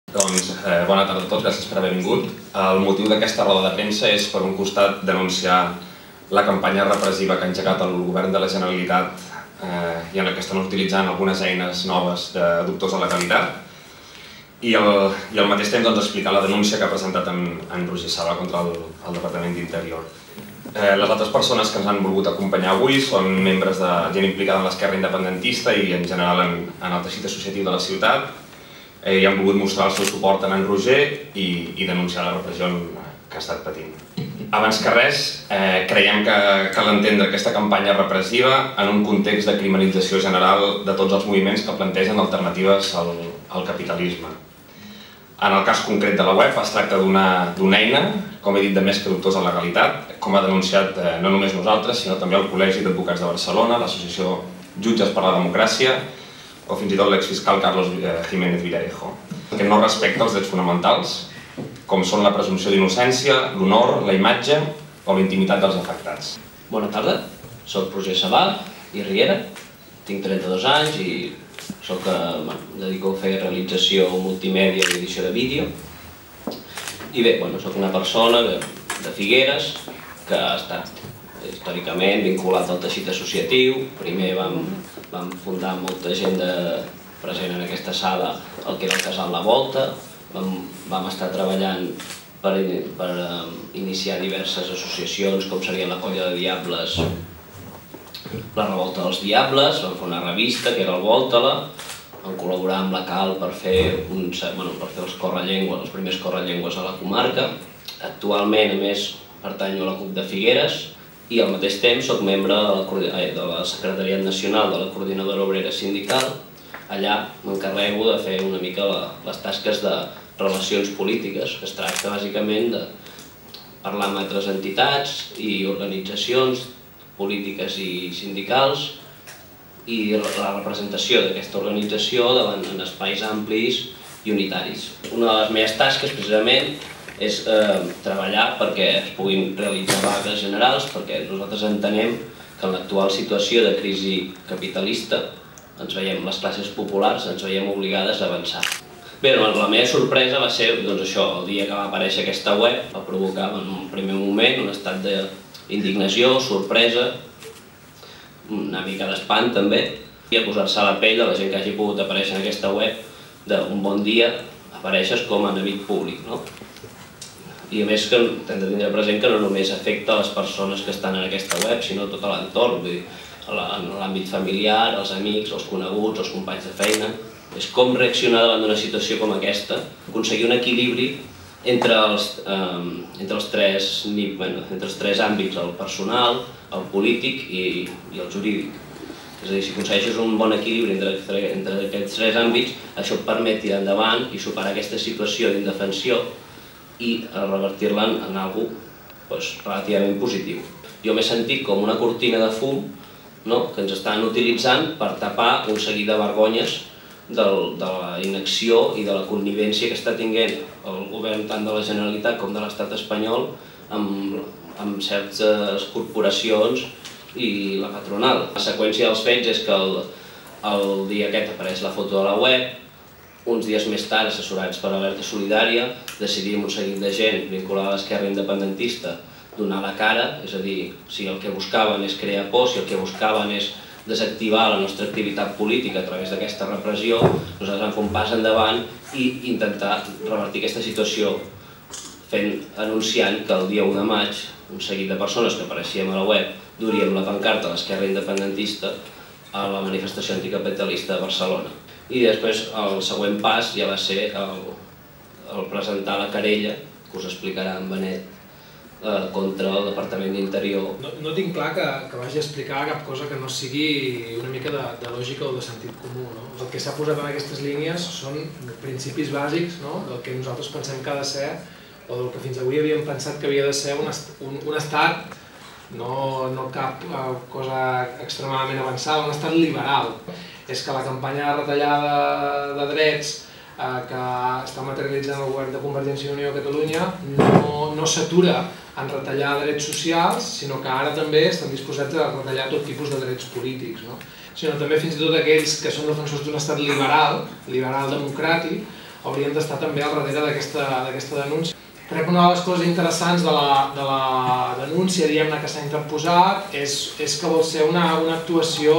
Bona tarda a tots, gràcies per haver vingut. El motiu d'aquesta roda de premsa és, per un costat, denunciar la campanya repressiva que ha engegat el govern de la Generalitat i en la que estan utilitzant algunes eines noves de dubtosa legalitat, i al mateix temps explicar la denúncia que ha presentat en Roger Sala contra el Departament d'Interior. Les altres persones que ens han volgut acompanyar avui són membres de gent implicada en l'esquerra independentista i en general en el teixit associatiu de la ciutat, i han volgut mostrar el seu suport a en Roger i denunciar la repressió que ha estat patint. Abans que res, creiem que cal entendre aquesta campanya repressiva en un context de criminalització general de tots els moviments que plantegen alternatives al capitalisme. En el cas concret de la web es tracta d'una eina, com he dit, de més que dubtosa legalitat, com ha denunciat no només nosaltres, sinó també el Col·legi d'Advocats de Barcelona, l'Associació Jutges per la Democràcia o fins i tot l'exfiscal Carlos Jiménez Villarejo, que no respecta els drets fonamentals, com són la presumpció d'innocència, l'honor, la imatge o la intimitat dels afectats. Bona tarda, soc Roger Sala i Riera, tinc 32 anys i em dedico a fer realització multimèdia i edició de vídeo. I bé, soc una persona de Figueres que ha estat històricament vinculat al teixit associatiu. Primer vam fundar molta gent present en aquesta sala el que era el Casal La Volta. Vam estar treballant per iniciar diverses associacions com seria la Colla de Diables, la Revolta dels Diables, vam fer una revista que era el Volta-la, vam col·laborar amb la CAL per fer els correllengües, els primers correllengües a la comarca. Actualment, a més, pertanyo a la CUP de Figueres i al mateix temps soc membre de la Secretariat Nacional de la Coordinadora Obrera Sindical. Allà m'encarrego de fer una mica les tasques de relacions polítiques, que es tracta bàsicament de parlar amb altres entitats i organitzacions polítiques i sindicals i la representació d'aquesta organització en espais amplis i unitaris. Una de les meves tasques, precisament, és treballar perquè es puguin realitzar vagues generals, perquè nosaltres entenem que en l'actual situació de crisi capitalista les classes populars ens veiem obligades a avançar. Bé, la meva sorpresa va ser això, el dia que va aparèixer aquesta web, va provocar en un primer moment un estat d'indignació, sorpresa, una mica d'espant també, i a posar-se a la pell de la gent que hagi pogut aparèixer en aquesta web, d'un bon dia apareixes com a enemic públic. I a més hem de tindre present que no només afecta les persones que estan en aquesta web, sinó tot l'entorn, en l'àmbit familiar, els amics, els coneguts, els companys de feina. És com reaccionar davant d'una situació com aquesta, aconseguir un equilibri entre els tres àmbits, el personal, el polític i el jurídic. És a dir, si aconsegueixes un bon equilibri entre aquests tres àmbits, això et permet tirar endavant i superar aquesta situació d'indefensió i revertir-la en alguna cosa relativament positiu. Jo m'he sentit com una cortina de fum que ens estan utilitzant per tapar un seguit de vergonyes de la inacció i de la connivència que està tinguent el govern tant de la Generalitat com de l'Estat espanyol amb certes corporacions i la patronal. La seqüència dels fets és que el dia aquest apareix la foto de la web, uns dies més tard, assessorats per Alerta Solidària, decidim un seguit de gent vinculada a l'esquerra independentista donar la cara, és a dir, si el que buscaven és crear por, si el que buscaven és desactivar la nostra activitat política a través d'aquesta repressió, nosaltres vam fer un pas endavant i intentar revertir aquesta situació anunciant que el dia 1 de maig un seguit de persones que apareixíem a la web duríem la pancarta a l'esquerra independentista a la manifestació anticapitalista de Barcelona. I després el següent pas ja va ser el presentar la querella, que us explicarà en Benet, contra el Departament d'Interior. No tinc clar que vagi a explicar cap cosa que no sigui una mica de lògica o de sentit comú. El que s'ha posat en aquestes línies són principis bàsics del que nosaltres pensem que ha de ser o del que fins avui havíem pensat que havia de ser un estat, no cap cosa extremadament avançada, un estat liberal. És que la campanya de retallada de drets que està materialitzant el govern de Convergència i Unió a Catalunya no s'atura en retallar drets socials, sinó que ara també estan disposats a retallar tot tipus de drets polítics, sinó també fins i tot aquells que són defensors d'un estat liberal democràtic, haurien d'estar també al darrere d'aquesta denúncia. Crec que una de les coses interessants de la denúncia, diguem-ne, que s'ha interposat és que vol ser una actuació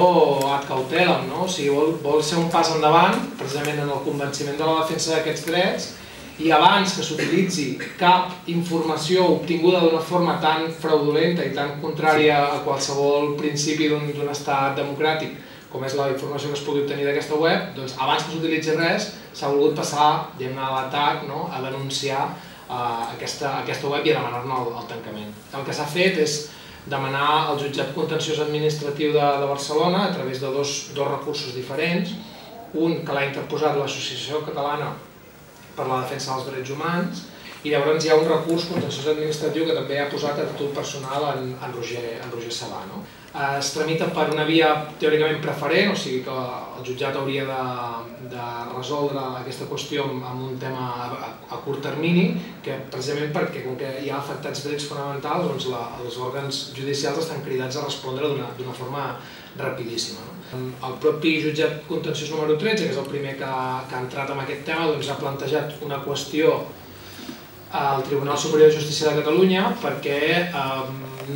ad cautelam, no? O sigui, vol ser un pas endavant, precisament en el convenciment de la defensa d'aquests drets, i abans que s'utilitzi cap informació obtinguda d'una forma tan fraudulenta i tan contrària a qualsevol principi d'un estat democràtic com és la informació que es pugui obtenir d'aquesta web, doncs abans que s'utilitzi res s'ha volgut passar, diguem-ne, a l'atac, a denunciar aquesta web i a demanar-ne el tancament. El que s'ha fet és demanar al Jutjat Contenciós Administratiu de Barcelona a través de dos recursos diferents, un que l'ha interposat l'Associació Catalana per la Defensa dels Drets Humans i llavors hi ha un recurs contenciós administratiu que també ha posat a títol personal en Roger Sabà. Es tramita per una via teòricament preferent, o sigui que el jutjat hauria de resoldre aquesta qüestió amb un tema a curt termini, que precisament perquè com que hi ha afectats drets fonamentals, doncs els òrgans judicials estan cridats a respondre d'una forma rapidíssima. El propi jutjat contenciós número 13, que és el primer que ha entrat en aquest tema, ha plantejat una qüestió al Tribunal Superior de Justícia de Catalunya perquè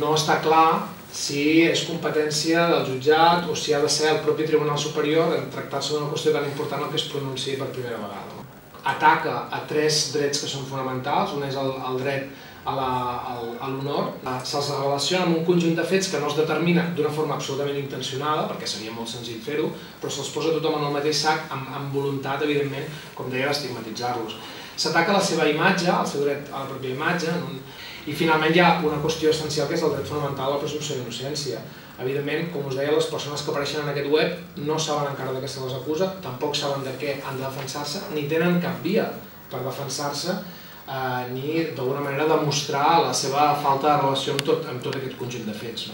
no està clar si és competència del jutjat o si ha de ser el propi Tribunal Superior en tractar-se d'una qüestió tan important el que es pronunciï per primera vegada. Ataca a 3 drets que són fonamentals, un és el dret a l'honor, se'ls relaciona amb un conjunt de fets que no es determina d'una forma absolutament intencionada, perquè seria molt senzill fer-ho, però se'ls posa tothom en el mateix sac amb voluntat, evidentment, com deia, d'estigmatitzar-los. S'ataca la seva imatge, el seu dret a la pròpia imatge, i finalment hi ha una qüestió essencial que és el dret fonamental a la presumpció d'innocència. Evidentment, com us deia, les persones que apareixen en aquest web no saben encara de què se les acusa, tampoc saben de què han de defensar-se, ni tenen cap via per defensar-se, ni d'alguna manera demostrar la seva falta de relació amb tot aquest conjunt de fets.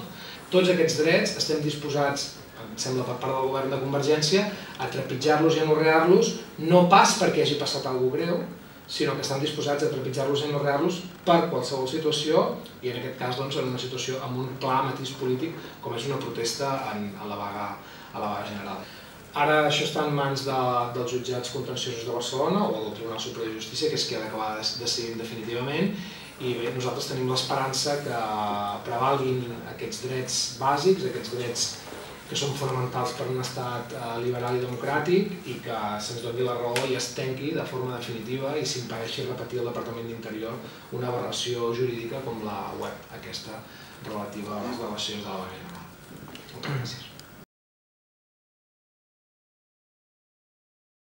Tots aquests drets estem disposats, em sembla per part del govern de Convergència, a trepitjar-los i anorrear-los, no pas perquè hagi passat alguna cosa greu, sinó que estan disposats a trepitjar-los i anorrear-los per qualsevol situació, i en aquest cas en una situació amb un clar matís polític com és una protesta a la vaga general. Ara això està en mans dels jutjats contenciosos de Barcelona o del Tribunal Superior de Justícia, que és qui ha d'acabar decidint definitivament, i bé, nosaltres tenim l'esperança que prevalguin aquests drets bàsics, aquests drets que són fonamentals per un estat liberal i democràtic, i que se'ns doni la raó i es tanqui de forma definitiva i s'impedeixi repetir al Departament d'Interior una aberració jurídica com la web aquesta relativa a les delegacions de la Vanega.